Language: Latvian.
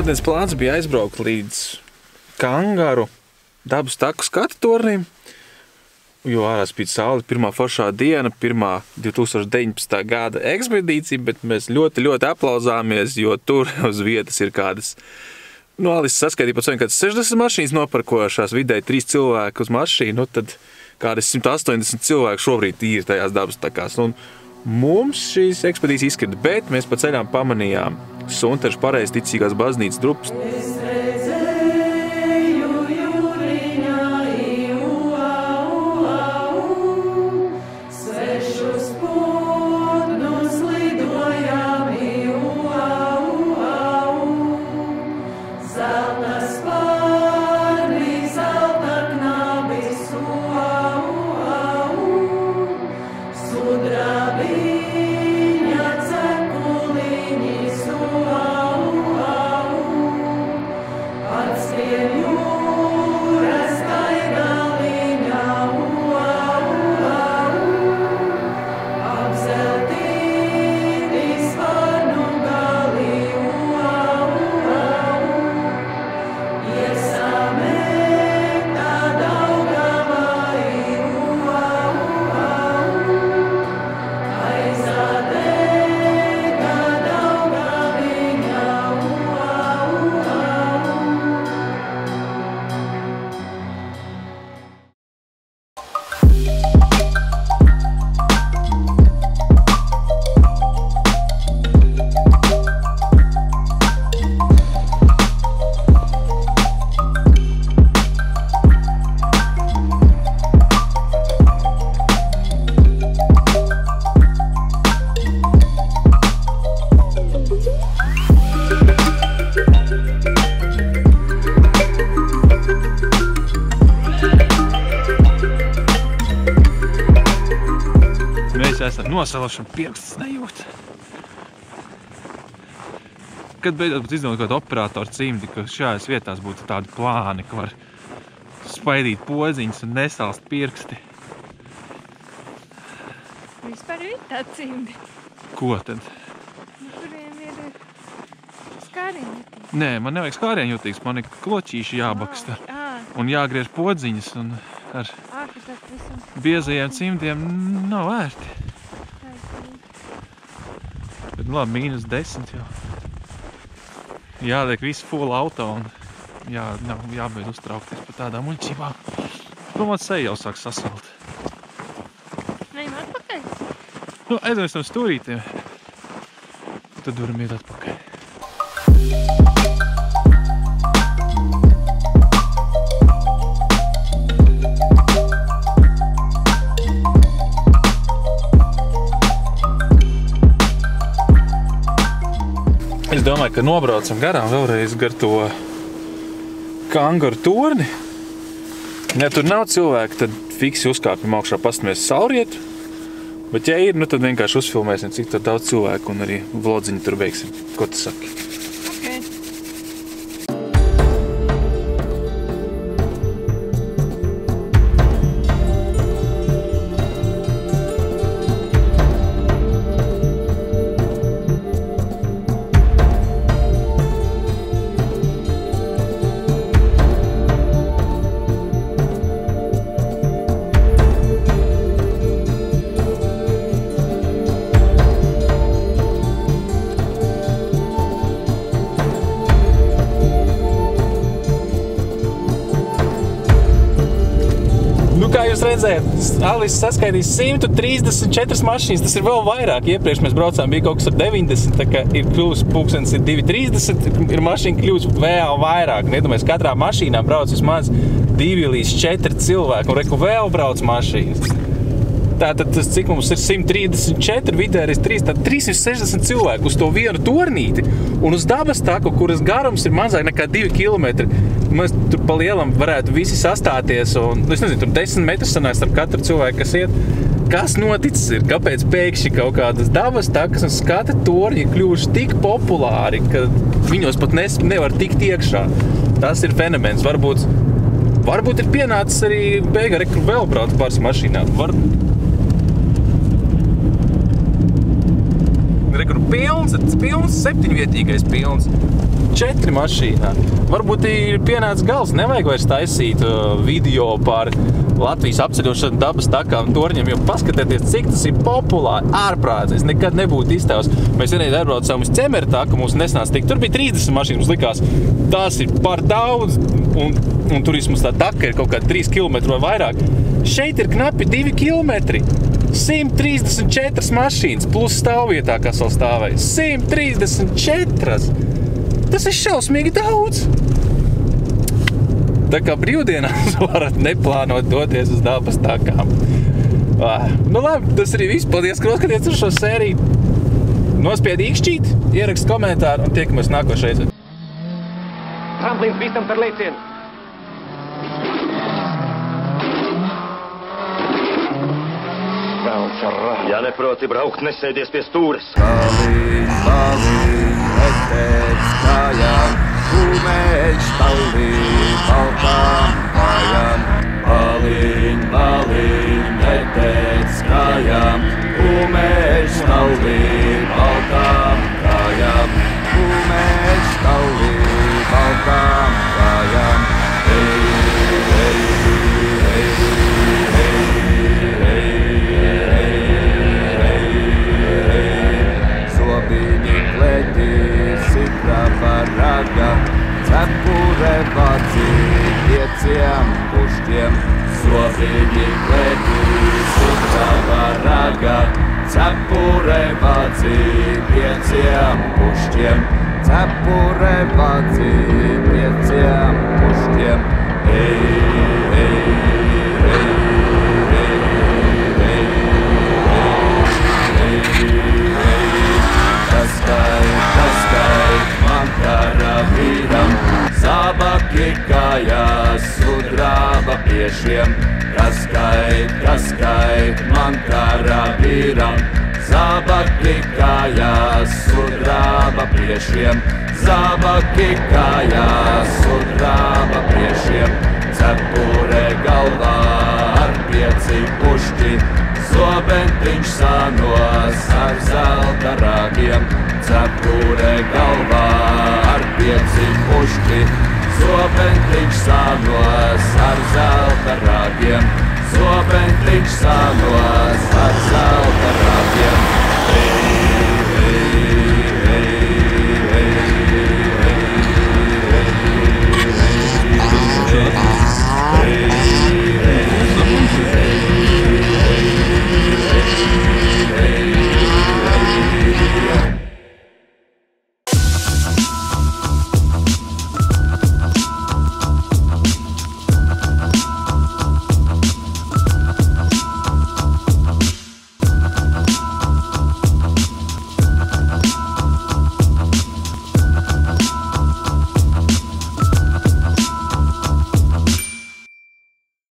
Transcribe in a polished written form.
Šodienas plāns bija aizbraukt līdz Kangaru dabas taku skatu tornim, jo ārā spīd saule, pirmā foršā diena, pirmā 2019. gada ekspedīcija, bet mēs ļoti aplauzāmies, jo tur uz vietas ir kādas, Alis saskaitīja pat kādas 60 mašīnas noparkojušās, vidēji 3 cilvēki uz mašīnu, tad kādas 180 cilvēki šobrīd ir tajās dabas takās. Un mums šīs ekspedīcijas izskrita, bet mēs pa ceļām pamanījām Sunteršu pareizticīgās baznīcas drupas. Esam nosaluši un pirkstas nejūt. Kad beidzot būtu izdomāt kādu operatoru cimdi, ka šajās vietās būtu tādi plāni, ka var spaidīt podziņas un nesalst pirksti. Vispār ir tādi cimdi. Ko tad? Kuriem ir skārienjutīgs? Nē, man nevajag skārienjutīgs, man ir kloķīši jābaksta. Un jāgriež podziņas un ar biezajiem cimdiem nav vērti. Bet labi, -10 jau. Jāliek visu full auto un jābeidz uztraukties par tādām muļķībām. Domāt, seja jau sāk sasalt. Ejam atpakaļ? Aizvēs tam stūrītiem. Tad varam iet atpakaļ. Es domāju, ka nobraucam garām vēlreiz gar to Kangaru torni. Ja tur nav cilvēki, tad fiksi uzkāpjam augšā, pastamies saulrietu. Bet ja ir, tad vienkārši uzfilmēsim, cik tur daudz cilvēku un arī vlodziņu tur beigsim. Ko tu saki? Kā jūs redzējat, Alis saskaidīs 134 mašīnas, tas ir vēl vairāk. Iepriekš mēs braucām, bija kaut kas ar 90, tā kā ir kļūst pulkstenis ir 2:30, ir mašīna kļūst vēl vairāk. Nedomājies, katrā mašīnā brauc vismaz 2 līdz 4 cilvēki, un reku vēl brauc mašīnas. Tātad tas, cik mums ir 134, vidēji 3, tad 360 cilvēku uz to vienu tornīti, un uz dabas taku, kuras garums ir mazāk nekā 2 kilometri. Mēs tur pa lielam varētu visi sastāties, un, es nezinu, tur 10 metrus sanāks starp katru cilvēku, kas iet. Kas noticis ir? Kāpēc pēkšņi kaut kādas dabas takas un skata torņi ir kļuvuši tik populāri, ka viņos pat nevar tikt iekšā? Tas ir fenomens. Varbūt ir pienācis arī beigā, kur vēl brauc pāris mašīnām. Rekur pilns, 7-vietīgais pilns. 4 mašīnā. Varbūt ir pienācis gals, nevajag vairs taisīt video par Latvijas apceļošanu dabas takām torņiem, jo paskatieties, cik tas ir populāri, ārprāts. Es nekad nebūtu iztēvs. Mēs vienreiz aizbraucām uz Ķemeru taku, mums nesnāca tik. Tur bija 30 mašīnas, mums likās, tās ir par daudz, un tur vismaz tā taka ir kaut kādi 3 km vai vairāk. Šeit ir knapi 2 km. 134 mašīnas, plus stāvvietā, kas vēl stāvēja. 134! Tas ir šausmīgi daudz! Tā kā brīvdienās varat neplānot doties uz dabas takām. Nu labi, tas arī viss. Paldies, ka noskaties uz šo sēriju. Nospied īkšķīt, ierakst komentāru un tiekamies nākošais. Tramplīns bīstam par lēcienu. Ja neproti braukt, nesēdies pie stūres. Balīn, etēc kājām, Umeļš balīn, baltām kājām. Balīn, etēc kājām, Umeļš balīn, baltām kājām. Umeļš balīn, baltām kājām. Cepure vāci 5 pušķiem, Sobiņi klētī sudraba raga. Cepure vāci 5 pušķiem, Cepure vāci 5 pušķiem. Kaskait man karavīram, Zābaki kājās sudraba piešiem. Kaskait man karavīram, Zābaki kājās sudraba piešiem. Zābaki kājās sudraba piešiem. Cepure galvā ar 5 pušķi, Zobentiņš sānos ar zelta rāgiem. Cepure galvā ar 5 pušķi, Zobentiņš sānos ar zelta rāgiem. Zobentiņš sānos ar zelta rāgiem.